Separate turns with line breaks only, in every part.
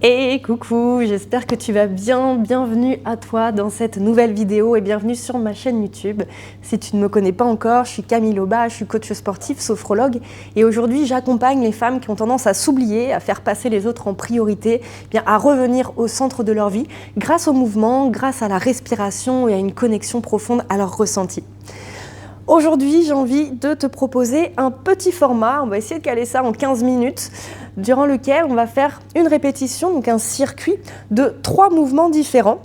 Et coucou, j'espère que tu vas bien. Bienvenue à toi dans cette nouvelle vidéo et bienvenue sur ma chaîne YouTube. Si tu ne me connais pas encore, je suis Camille Loba, je suis coach sportif, sophrologue et aujourd'hui j'accompagne les femmes qui ont tendance à s'oublier, à faire passer les autres en priorité, à revenir au centre de leur vie grâce au mouvement, grâce à la respiration et à une connexion profonde à leur ressenti. Aujourd'hui, j'ai envie de te proposer un petit format, on va essayer de caler ça en 15 minutes, durant lequel on va faire une répétition, donc un circuit de 3 mouvements différents,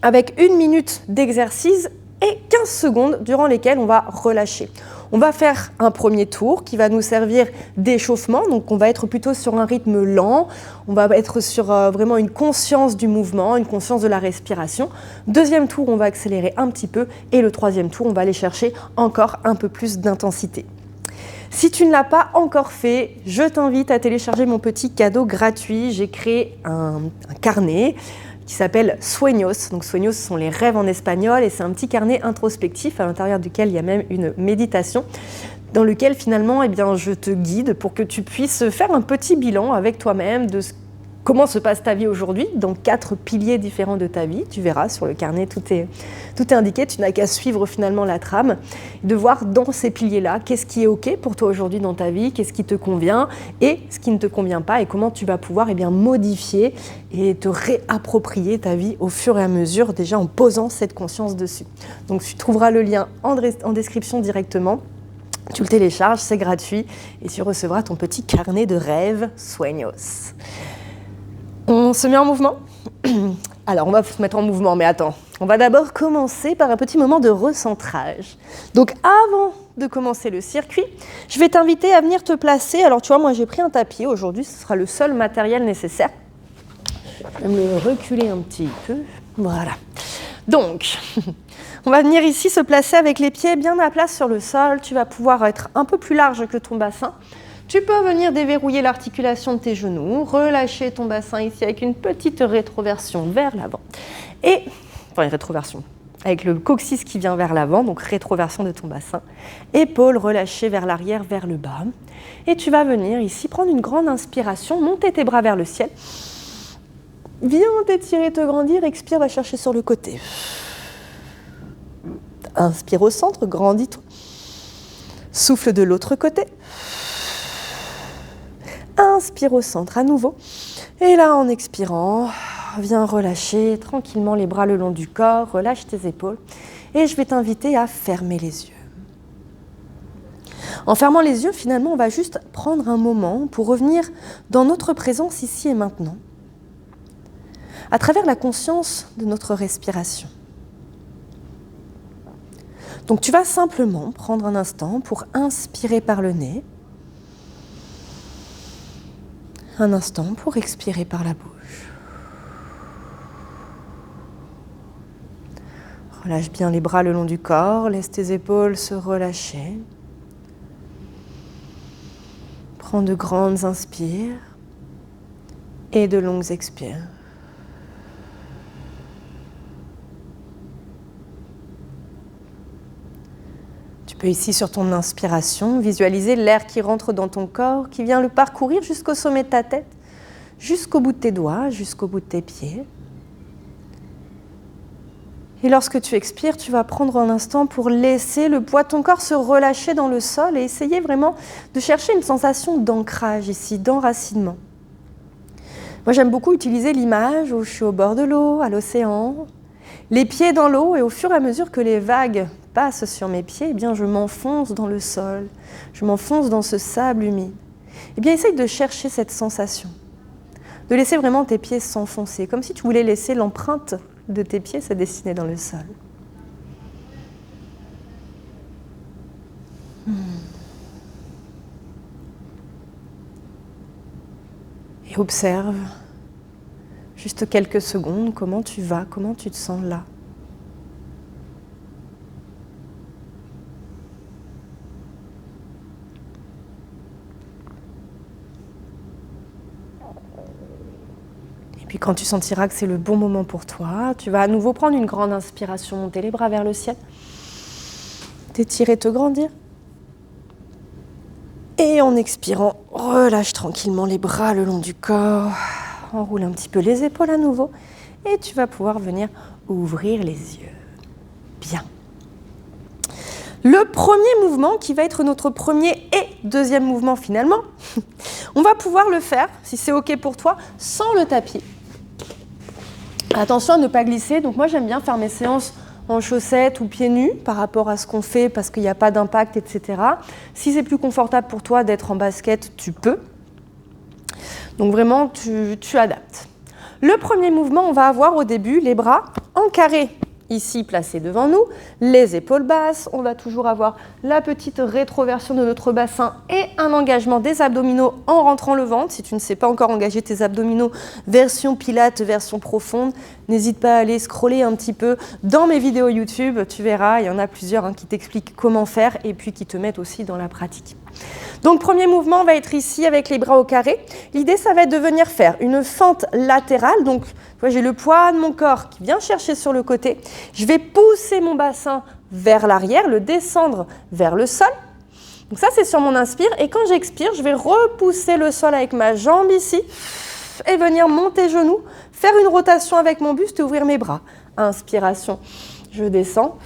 avec 1 minute d'exercice et 15 secondes durant lesquelles on va relâcher. On va faire un premier tour qui va nous servir d'échauffement, donc on va être plutôt sur un rythme lent, on va être sur vraiment une conscience du mouvement, une conscience de la respiration. Deuxième tour, on va accélérer un petit peu et le troisième tour, on va aller chercher encore un peu plus d'intensité. Si tu ne l'as pas encore fait, je t'invite à télécharger mon petit cadeau gratuit. J'ai créé un carnet qui s'appelle Sueños. Donc Sueños, ce sont les rêves en espagnol et c'est un petit carnet introspectif à l'intérieur duquel il y a même une méditation dans lequel finalement je te guide pour que tu puisses faire un petit bilan avec toi-même de comment se passe ta vie aujourd'hui, dans 4 piliers différents de ta vie. Tu verras sur le carnet, tout est indiqué, tu n'as qu'à suivre finalement la trame, de voir dans ces piliers-là, qu'est-ce qui est OK pour toi aujourd'hui dans ta vie, qu'est-ce qui te convient et ce qui ne te convient pas et comment tu vas pouvoir modifier et te réapproprier ta vie au fur et à mesure, déjà en posant cette conscience dessus. Donc tu trouveras le lien en description directement. Tu le télécharges, c'est gratuit et tu recevras ton petit carnet de rêves Sueños. On se met en mouvement ? Alors, on va se mettre en mouvement, mais attends. On va d'abord commencer par un petit moment de recentrage. Donc, avant de commencer le circuit, je vais t'inviter à venir te placer. Alors, tu vois, moi, j'ai pris un tapis. Aujourd'hui, ce sera le seul matériel nécessaire. Je vais me reculer un petit peu. Voilà. Donc, on va venir ici se placer avec les pieds bien à plat sur le sol. Tu vas pouvoir être un peu plus large que ton bassin. Tu peux venir déverrouiller l'articulation de tes genoux, relâcher ton bassin ici avec une petite rétroversion vers l'avant. Une rétroversion, avec le coccyx qui vient vers l'avant, donc rétroversion de ton bassin. Épaules relâchées vers l'arrière, vers le bas. Et tu vas venir ici prendre une grande inspiration, monter tes bras vers le ciel. Viens t'étirer, te grandir, expire, va chercher sur le côté. Inspire au centre, grandis-toi. Souffle de l'autre côté. Inspire au centre à nouveau. Et là, en expirant, viens relâcher tranquillement les bras le long du corps, relâche tes épaules. Et je vais t'inviter à fermer les yeux. En fermant les yeux, finalement, on va juste prendre un moment pour revenir dans notre présence ici et maintenant, à travers la conscience de notre respiration. Donc, tu vas simplement prendre un instant pour inspirer par le nez, un instant pour expirer par la bouche. Relâche bien les bras le long du corps, laisse tes épaules se relâcher. Prends de grandes inspires et de longues expires. Tu peux ici, sur ton inspiration, visualiser l'air qui rentre dans ton corps, qui vient le parcourir jusqu'au sommet de ta tête, jusqu'au bout de tes doigts, jusqu'au bout de tes pieds. Et lorsque tu expires, tu vas prendre un instant pour laisser le poids de ton corps se relâcher dans le sol et essayer vraiment de chercher une sensation d'ancrage ici, d'enracinement. Moi, j'aime beaucoup utiliser l'image où je suis au bord de l'eau, à l'océan, les pieds dans l'eau et au fur et à mesure que les vagues passent sur mes pieds, je m'enfonce dans le sol, je m'enfonce dans ce sable humide. Essaye de chercher cette sensation, de laisser vraiment tes pieds s'enfoncer, comme si tu voulais laisser l'empreinte de tes pieds se dessiner dans le sol. Et observe juste quelques secondes comment tu vas, comment tu te sens là. Puis quand tu sentiras que c'est le bon moment pour toi, tu vas à nouveau prendre une grande inspiration, monter les bras vers le ciel, t'étirer, te grandir. Et en expirant, relâche tranquillement les bras le long du corps. Enroule un petit peu les épaules à nouveau et tu vas pouvoir venir ouvrir les yeux. Bien. Le premier mouvement, qui va être notre premier et deuxième mouvement finalement, on va pouvoir le faire, si c'est OK pour toi, sans le tapis. Attention à ne pas glisser. Donc moi, j'aime bien faire mes séances en chaussettes ou pieds nus par rapport à ce qu'on fait parce qu'il n'y a pas d'impact, etc. Si c'est plus confortable pour toi d'être en basket, tu peux. Donc vraiment, tu adaptes. Le premier mouvement, on va avoir au début les bras en carré, ici placés devant nous, les épaules basses. On va toujours avoir la petite rétroversion de notre bassin et un engagement des abdominaux en rentrant le ventre. Si tu ne sais pas encore engager tes abdominaux, version pilates, version profonde, n'hésite pas à aller scroller un petit peu dans mes vidéos YouTube. Tu verras, il y en a plusieurs qui t'expliquent comment faire et puis qui te mettent aussi dans la pratique. Donc, premier mouvement va être ici avec les bras au carré. L'idée, ça va être de venir faire une fente latérale. Donc, j'ai le poids de mon corps qui vient chercher sur le côté. Je vais pousser mon bassin vers l'arrière, le descendre vers le sol. Donc ça, c'est sur mon inspire. Et quand j'expire, je vais repousser le sol avec ma jambe ici et venir monter genoux, faire une rotation avec mon buste et ouvrir mes bras. Inspiration, je descends.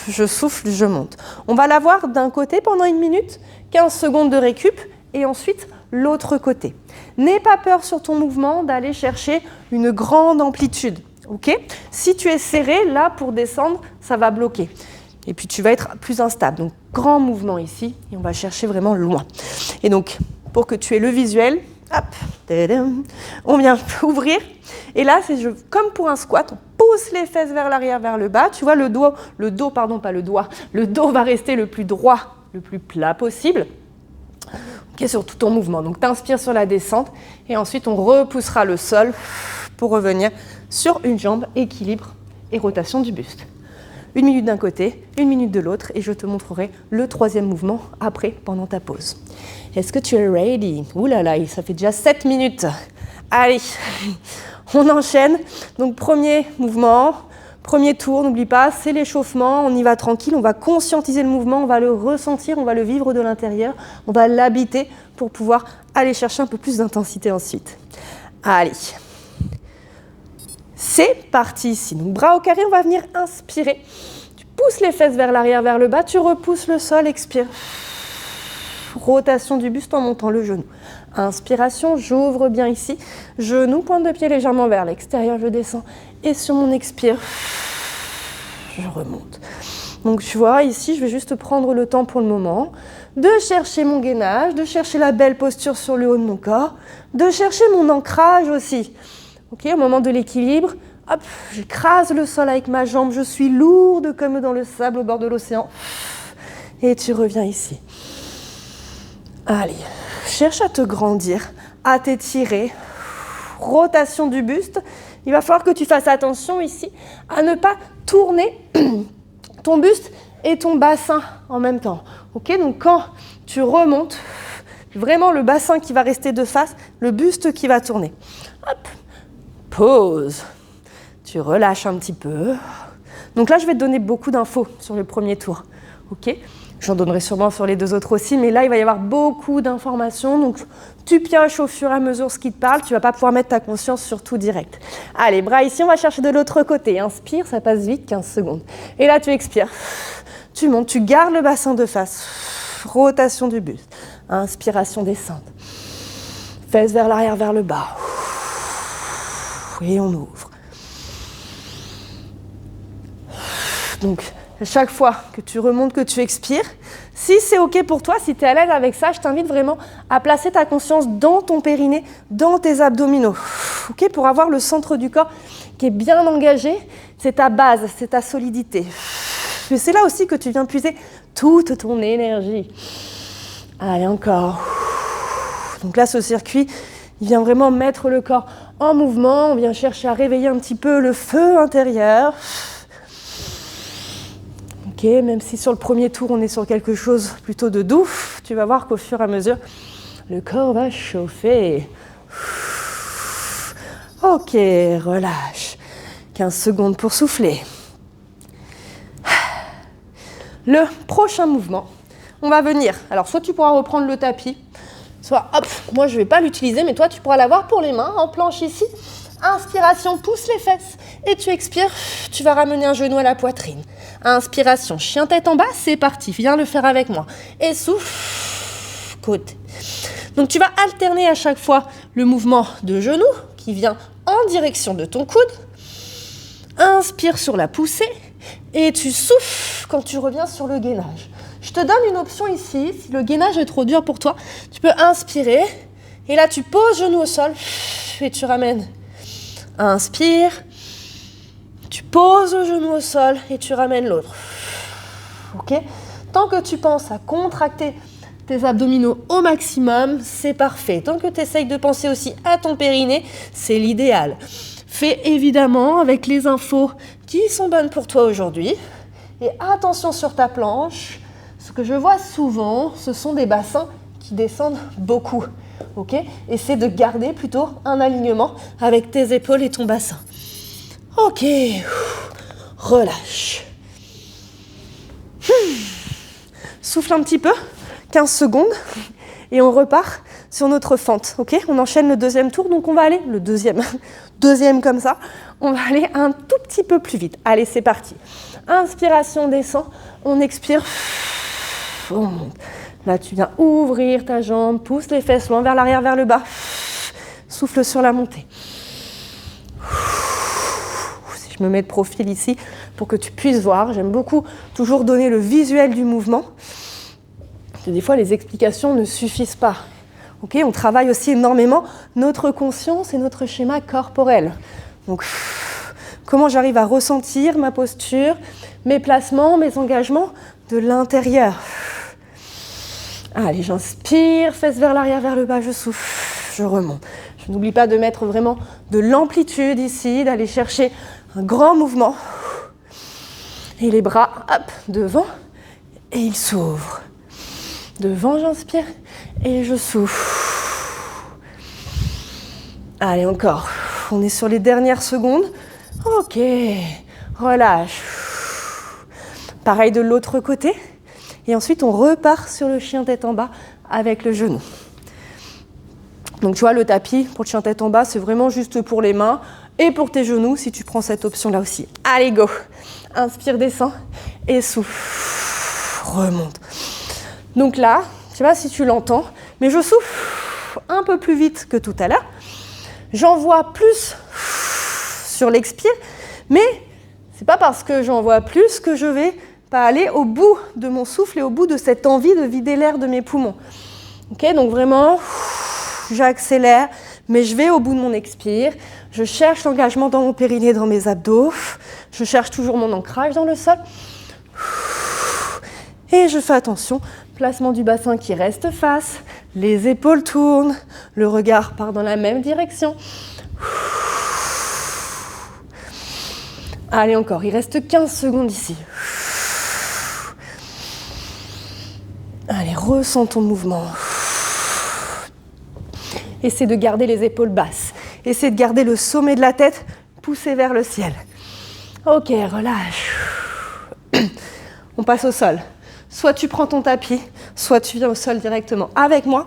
Je souffle, je monte. On va l'avoir d'un côté pendant 1 minute, 15 secondes de récup, et ensuite l'autre côté. N'aie pas peur sur ton mouvement d'aller chercher une grande amplitude. Okay ? Si tu es serré, là, pour descendre, ça va bloquer. Et puis tu vas être plus instable. Donc, grand mouvement ici, et on va chercher vraiment loin. Et donc, pour que tu aies le visuel, hop, on vient ouvrir. Et là, c'est comme pour un squat, on pousse les fesses vers l'arrière, vers le bas. Tu vois, le dos va rester le plus droit, le plus plat possible. Ok, sur tout ton mouvement. Donc, tu inspires sur la descente et ensuite, on repoussera le sol pour revenir sur une jambe, équilibre et rotation du buste. 1 minute d'un côté, 1 minute de l'autre et je te montrerai le troisième mouvement après, pendant ta pause. Est-ce que tu es ready? Ouh là là, ça fait déjà 7 minutes. Allez, on enchaîne. Donc, premier mouvement, premier tour, n'oublie pas, c'est l'échauffement. On y va tranquille, on va conscientiser le mouvement, on va le ressentir, on va le vivre de l'intérieur, on va l'habiter pour pouvoir aller chercher un peu plus d'intensité ensuite. Allez, c'est parti ici. Donc, bras au carré, on va venir inspirer. Tu pousses les fesses vers l'arrière, vers le bas, tu repousses le sol, expire. Rotation du buste en montant le genou. Inspiration, j'ouvre bien ici. Genou, pointe de pied légèrement vers l'extérieur, je descends. Et sur mon expire, je remonte. Donc tu vois, ici, je vais juste prendre le temps pour le moment de chercher mon gainage, de chercher la belle posture sur le haut de mon corps, de chercher mon ancrage aussi. Ok, au moment de l'équilibre, hop, j'écrase le sol avec ma jambe, je suis lourde comme dans le sable au bord de l'océan. Et tu reviens ici. Allez, cherche à te grandir, à t'étirer. Rotation du buste. Il va falloir que tu fasses attention ici à ne pas tourner ton buste et ton bassin en même temps. Ok, donc quand tu remontes, vraiment le bassin qui va rester de face, le buste qui va tourner. Hop, pause. Tu relâches un petit peu. Donc là, je vais te donner beaucoup d'infos sur le premier tour. Ok ? J'en donnerai sûrement sur les 2 autres aussi, mais là, il va y avoir beaucoup d'informations. Donc, tu pioches au fur et à mesure ce qui te parle. Tu ne vas pas pouvoir mettre ta conscience sur tout direct. Allez, bras ici, on va chercher de l'autre côté. Inspire, ça passe vite, 15 secondes. Et là, tu expires. Tu montes, tu gardes le bassin de face. Rotation du buste. Inspiration, descente. Fesses vers l'arrière, vers le bas. Et on ouvre. Donc, à chaque fois que tu remontes, que tu expires, si c'est OK pour toi, si tu es à l'aise avec ça, je t'invite vraiment à placer ta conscience dans ton périnée, dans tes abdominaux. OK, pour avoir le centre du corps qui est bien engagé, c'est ta base, c'est ta solidité. Et c'est là aussi que tu viens puiser toute ton énergie. Allez, encore. Donc là, ce circuit, il vient vraiment mettre le corps en mouvement. On vient chercher à réveiller un petit peu le feu intérieur. Ok, même si sur le premier tour, on est sur quelque chose plutôt de doux, tu vas voir qu'au fur et à mesure, le corps va chauffer. Ok, relâche. 15 secondes pour souffler. Le prochain mouvement, on va venir. Alors, soit tu pourras reprendre le tapis, Soit, hop, moi je ne vais pas l'utiliser, mais toi tu pourras l'avoir pour les mains, en planche ici. Inspiration, pousse les fesses. Et tu expires, tu vas ramener un genou à la poitrine. Inspiration, chien tête en bas, c'est parti. Viens le faire avec moi. Et souffle, côté. Donc tu vas alterner à chaque fois le mouvement de genou qui vient en direction de ton coude. Inspire sur la poussée et tu souffles quand tu reviens sur le gainage. Je te donne une option ici, si le gainage est trop dur pour toi, tu peux inspirer et là tu poses genou au sol et tu ramènes. Inspire, tu poses le genou au sol et tu ramènes l'autre. Ok ? Tant que tu penses à contracter tes abdominaux au maximum, c'est parfait. Tant que tu essayes de penser aussi à ton périnée, c'est l'idéal. Fais évidemment avec les infos qui sont bonnes pour toi aujourd'hui. Et attention sur ta planche, ce que je vois souvent, ce sont des bassins qui descendent beaucoup. Ok ? Essaie de garder plutôt un alignement avec tes épaules et ton bassin. Ok, relâche. Souffle un petit peu. 15 secondes et on repart sur notre fente, ok ? On enchaîne le deuxième tour, donc on va aller, le deuxième comme ça, on va aller un tout petit peu plus vite. Allez, c'est parti. Inspiration, descend, on expire, on monte. Là, tu viens ouvrir ta jambe, pousse les fesses loin vers l'arrière, vers le bas, souffle sur la montée. Si je me mets de profil ici pour que tu puisses voir, j'aime beaucoup toujours donner le visuel du mouvement. Des fois, les explications ne suffisent pas. Okay, on travaille aussi énormément notre conscience et notre schéma corporel. Donc, comment j'arrive à ressentir ma posture, mes placements, mes engagements de l'intérieur. Allez, j'inspire, fesses vers l'arrière, vers le bas, je souffle, je remonte. Je n'oublie pas de mettre vraiment de l'amplitude ici, d'aller chercher un grand mouvement. Et les bras, hop, devant, et ils s'ouvrent. Devant, j'inspire et je souffle. Allez, encore. On est sur les dernières secondes. Ok, relâche. Pareil de l'autre côté. Et ensuite, on repart sur le chien tête en bas avec le genou. Donc, tu vois, le tapis pour le chien tête en bas, c'est vraiment juste pour les mains et pour tes genoux si tu prends cette option-là aussi. Allez, go. Inspire, descends et souffle. Remonte. Donc là, je ne sais pas si tu l'entends, mais je souffle un peu plus vite que tout à l'heure. J'envoie plus sur l'expire, mais ce n'est pas parce que j'envoie plus que je ne vais pas aller au bout de mon souffle et au bout de cette envie de vider l'air de mes poumons. Okay, donc vraiment, j'accélère, mais je vais au bout de mon expire. Je cherche l'engagement dans mon périnée, dans mes abdos. Je cherche toujours mon ancrage dans le sol. Et je fais attention, placement du bassin qui reste face, les épaules tournent, le regard part dans la même direction. Allez, encore, il reste 15 secondes ici. Allez, ressens ton mouvement. Essaie de garder les épaules basses. Essaie de garder le sommet de la tête poussé vers le ciel. Ok, relâche. On passe au sol. Soit tu prends ton tapis, soit tu viens au sol directement avec moi.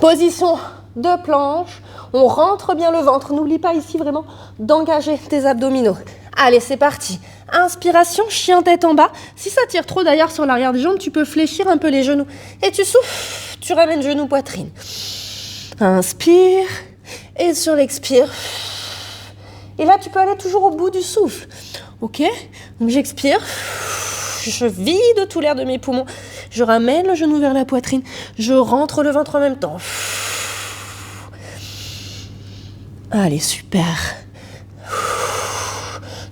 Position de planche. On rentre bien le ventre. N'oublie pas ici vraiment d'engager tes abdominaux. Allez, c'est parti. Inspiration, chien tête en bas. Si ça tire trop d'ailleurs sur l'arrière des jambes, tu peux fléchir un peu les genoux. Et tu souffles, tu ramènes genou, poitrine. Inspire. Et sur l'expire. Et là, tu peux aller toujours au bout du souffle. Ok ? Donc j'expire. Je vide tout l'air de mes poumons. Je ramène le genou vers la poitrine. Je rentre le ventre en même temps. Allez, super.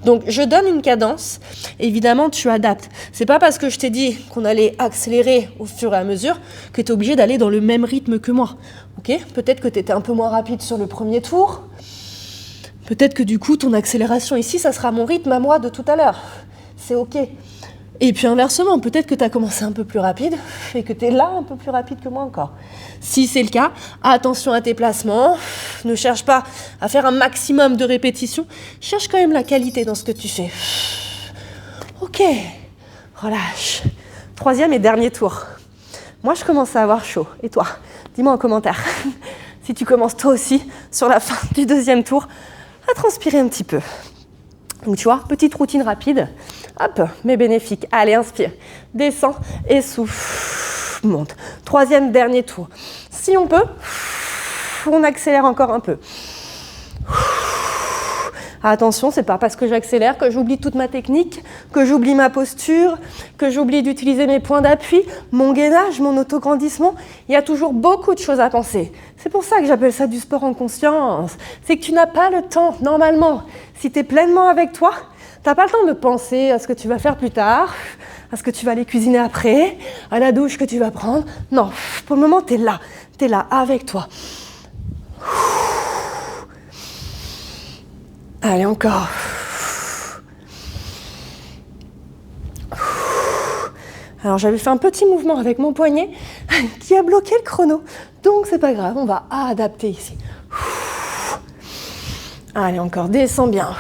Donc, je donne une cadence. Évidemment, tu adaptes. C'est pas parce que je t'ai dit qu'on allait accélérer au fur et à mesure que tu es obligé d'aller dans le même rythme que moi. Okay ? Peut-être que tu étais un peu moins rapide sur le premier tour. Peut-être que du coup, ton accélération ici, ça sera mon rythme à moi de tout à l'heure. C'est OK. Et puis inversement, peut-être que tu as commencé un peu plus rapide et que tu es là un peu plus rapide que moi encore. Si c'est le cas, attention à tes placements. Ne cherche pas à faire un maximum de répétitions. Cherche quand même la qualité dans ce que tu fais. Ok, relâche. Troisième et dernier tour. Moi, je commence à avoir chaud. Et toi ? Dis-moi en commentaire si tu commences toi aussi sur la fin du deuxième tour à transpirer un petit peu. Donc tu vois, petite routine rapide, hop, mais bénéfique. Allez, inspire, descends et souffle, monte. Troisième, dernier tour. Si on peut, on accélère encore un peu. Attention, c'est pas parce que j'accélère que j'oublie toute ma technique, que j'oublie ma posture, que j'oublie d'utiliser mes points d'appui, mon gainage, mon autograndissement. Il y a toujours beaucoup de choses à penser. C'est pour ça que j'appelle ça du sport en conscience. C'est que tu n'as pas le temps, normalement. Si tu es pleinement avec toi, tu n'as pas le temps de penser à ce que tu vas faire plus tard, à ce que tu vas aller cuisiner après, à la douche que tu vas prendre. Non, pour le moment, tu es là avec toi. Allez, encore. Alors, j'avais fait un petit mouvement avec mon poignet qui a bloqué le chrono. Donc, c'est pas grave, on va adapter ici. Allez, encore, descends bien.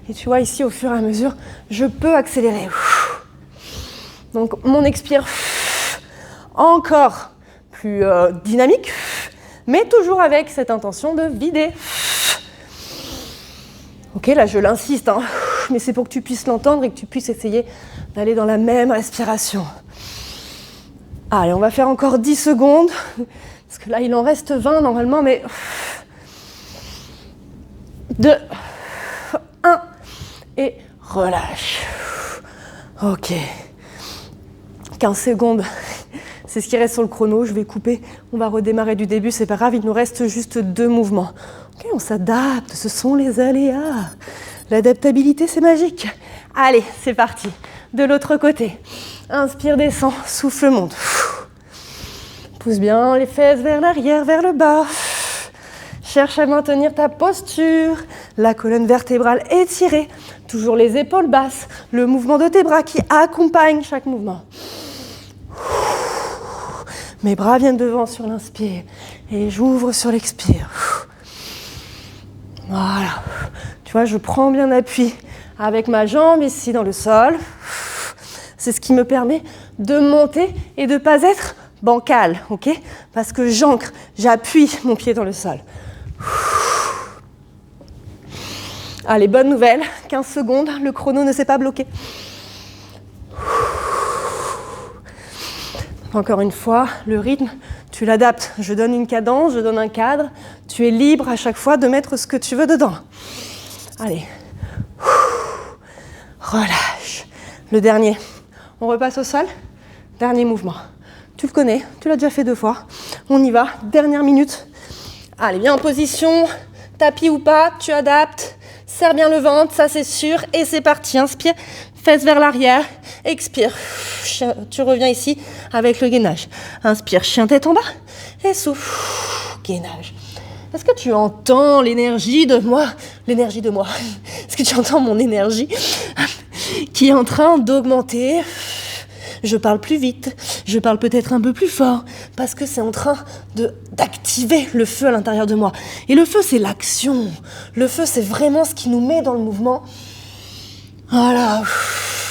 Et tu vois, ici, au fur et à mesure, je peux accélérer. Donc, mon expire encore plus dynamique, mais toujours avec cette intention de vider. Ok, là je l'insiste, hein, mais c'est pour que tu puisses l'entendre et que tu puisses essayer d'aller dans la même respiration. Allez, on va faire encore 10 secondes, parce que là il en reste 20 normalement, mais 2, 1, et relâche. Ok, 15 secondes, c'est ce qui reste sur le chrono, je vais couper, on va redémarrer du début, c'est pas grave, il nous reste juste 2 mouvements. Ok, on s'adapte, ce sont les aléas. L'adaptabilité, c'est magique. Allez, c'est parti. De l'autre côté. Inspire, descends, souffle, monte. Pousse bien les fesses vers l'arrière, vers le bas. Cherche à maintenir ta posture. La colonne vertébrale étirée. Toujours les épaules basses. Le mouvement de tes bras qui accompagne chaque mouvement. Mes bras viennent devant sur l'inspire. Et j'ouvre sur l'expire. Voilà, tu vois, je prends bien appui avec ma jambe ici dans le sol. C'est ce qui me permet de monter et de ne pas être bancal, ok? Parce que j'ancre, j'appuie mon pied dans le sol. Allez, bonne nouvelle, 15 secondes, le chrono ne s'est pas bloqué. Encore une fois, le rythme, tu l'adaptes. Je donne une cadence, je donne un cadre. Tu es libre à chaque fois de mettre ce que tu veux dedans. Allez. Relâche. Le dernier. On repasse au sol. Dernier mouvement. Tu le connais, tu l'as déjà fait 2 fois. On y va. Dernière minute. Allez, bien en position. Tapis ou pas, tu adaptes. Serre bien le ventre, ça c'est sûr. Et c'est parti. Inspire. Fesses vers l'arrière, expire, tu reviens ici avec le gainage. Inspire, chien tête en bas et souffle, gainage. Est-ce que tu entends l'énergie de moi? L'énergie de moi. Est-ce que tu entends mon énergie qui est en train d'augmenter? Je parle plus vite, je parle peut-être un peu plus fort parce que c'est en train d'activer le feu à l'intérieur de moi. Et le feu, c'est l'action. Le feu, c'est vraiment ce qui nous met dans le mouvement. Voilà,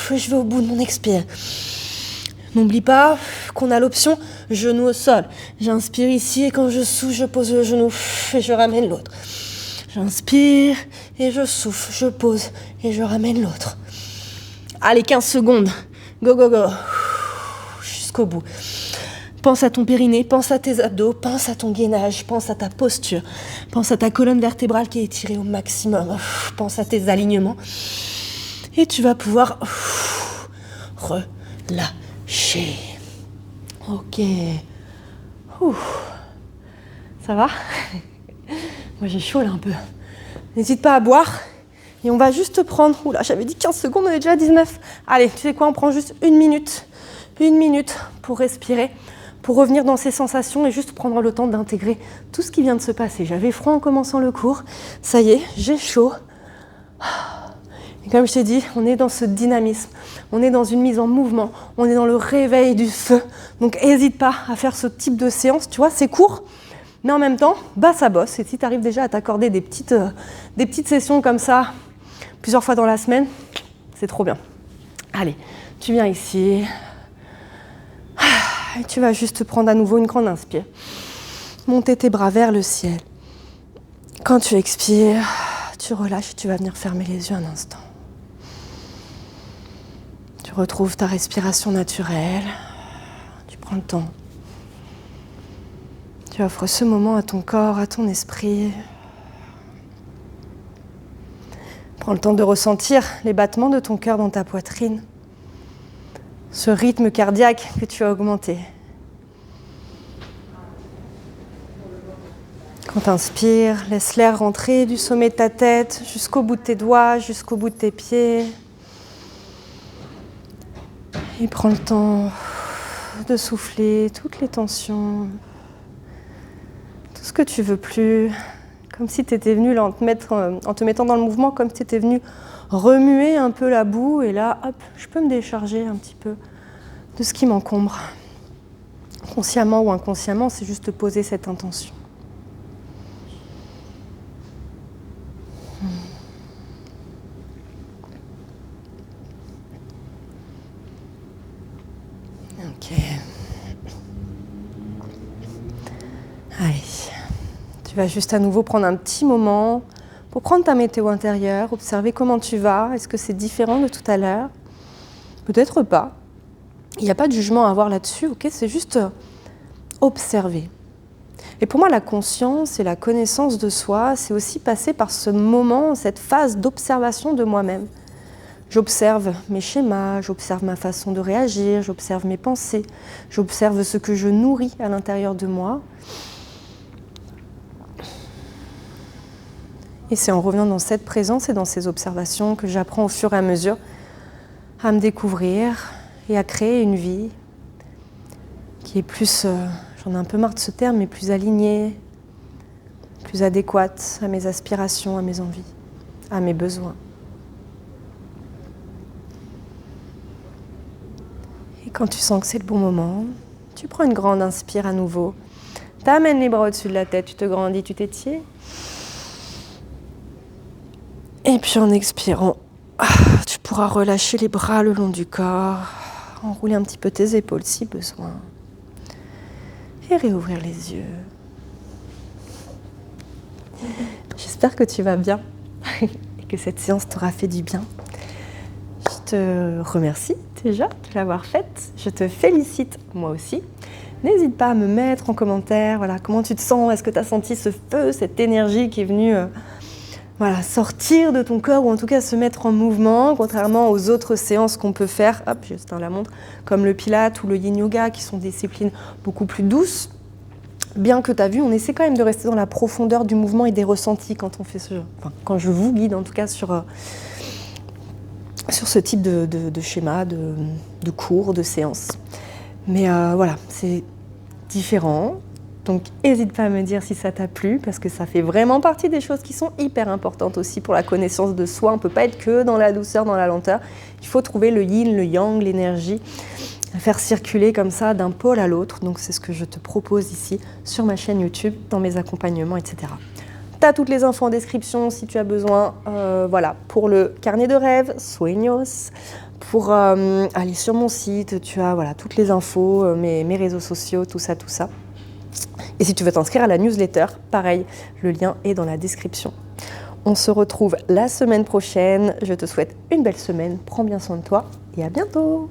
je vais au bout de mon expire. N'oublie pas qu'on a l'option genou au sol. J'inspire ici et quand je souffle, je pose le genou et je ramène l'autre. J'inspire et je souffle, je pose et je ramène l'autre. Allez, 15 secondes. Go, go, go. Jusqu'au bout. Pense à ton périnée, pense à tes abdos, pense à ton gainage, pense à ta posture, pense à ta colonne vertébrale qui est étirée au maximum. Pense à tes alignements. Et tu vas pouvoir relâcher. Ok. Ça va? Moi j'ai chaud là un peu. N'hésite pas à boire. Et on va juste prendre... Oula, j'avais dit 15 secondes, on est déjà à 19. Allez, tu sais quoi, on prend juste 1 minute. 1 minute pour respirer, pour revenir dans ces sensations et juste prendre le temps d'intégrer tout ce qui vient de se passer. J'avais froid en commençant le cours. Ça y est, j'ai chaud. Et comme je t'ai dit, on est dans ce dynamisme, on est dans une mise en mouvement, on est dans le réveil du feu. Donc n'hésite pas à faire ce type de séance, tu vois, c'est court, mais en même temps, bah ça bosse. Et si tu arrives déjà à t'accorder des petites sessions comme ça, plusieurs fois dans la semaine, c'est trop bien. Allez, tu viens ici, Et tu vas juste prendre à nouveau une grande inspire. Monter tes bras vers le ciel. Quand tu expires, tu relâches et tu vas venir fermer les yeux un instant. Tu retrouves ta respiration naturelle. Tu prends le temps. Tu offres ce moment à ton corps, à ton esprit. Prends le temps de ressentir les battements de ton cœur dans ta poitrine. Ce rythme cardiaque que tu as augmenté. Quand tu inspires, laisse l'air rentrer du sommet de ta tête jusqu'au bout de tes doigts, jusqu'au bout de tes pieds. Et prends le temps de souffler toutes les tensions, tout ce que tu veux plus, comme si tu étais venu là, en te mettant dans le mouvement, comme si tu étais venu remuer un peu la boue. Et là, hop, je peux me décharger un petit peu de ce qui m'encombre. Consciemment ou inconsciemment, c'est juste de poser cette intention. Ok. Allez. Tu vas juste à nouveau prendre un petit moment pour prendre ta météo intérieure, observer comment tu vas. Est-ce que c'est différent de tout à l'heure? Peut-être pas. Il n'y a pas de jugement à avoir là-dessus, ok? C'est juste observer. Et pour moi, la conscience et la connaissance de soi, c'est aussi passer par ce moment, cette phase d'observation de moi-même. J'observe mes schémas, j'observe ma façon de réagir, j'observe mes pensées, j'observe ce que je nourris à l'intérieur de moi. Et c'est en revenant dans cette présence et dans ces observations que j'apprends au fur et à mesure à me découvrir et à créer une vie qui est plus, j'en ai un peu marre de ce terme, mais plus alignée, plus adéquate à mes aspirations, à mes envies, à mes besoins. Et quand tu sens que c'est le bon moment, tu prends une grande inspire à nouveau. Tu amènes les bras au-dessus de la tête, tu te grandis, tu t'étires. Et puis en expirant, tu pourras relâcher les bras le long du corps, enrouler un petit peu tes épaules si besoin, et réouvrir les yeux. J'espère que tu vas bien et que cette séance t'aura fait du bien. Je te remercie déjà de l'avoir faite. Je te félicite moi aussi. N'hésite pas à me mettre en commentaire, voilà, comment tu te sens, est-ce que tu as senti ce feu, cette énergie qui est venue sortir de ton corps, ou en tout cas se mettre en mouvement, contrairement aux autres séances qu'on peut faire, hop, je teins la montre, comme le Pilates ou le Yin Yoga, qui sont des disciplines beaucoup plus douces. Bien que tu as vu, on essaie quand même de rester dans la profondeur du mouvement et des ressentis quand on fait quand je vous guide en tout cas sur ce type de schéma, de cours, de séance. Mais voilà, c'est différent. Donc n'hésite pas à me dire si ça t'a plu, parce que ça fait vraiment partie des choses qui sont hyper importantes aussi pour la connaissance de soi. On ne peut pas être que dans la douceur, dans la lenteur. Il faut trouver le yin, le yang, l'énergie, faire circuler comme ça d'un pôle à l'autre. Donc c'est ce que je te propose ici sur ma chaîne YouTube, dans mes accompagnements, etc. Tu as toutes les infos en description si tu as besoin. Pour le carnet de rêves, Sueños. Pour aller sur mon site, tu as toutes les infos, mes réseaux sociaux, tout ça. Et si tu veux t'inscrire à la newsletter, pareil, le lien est dans la description. On se retrouve la semaine prochaine. Je te souhaite une belle semaine. Prends bien soin de toi et à bientôt.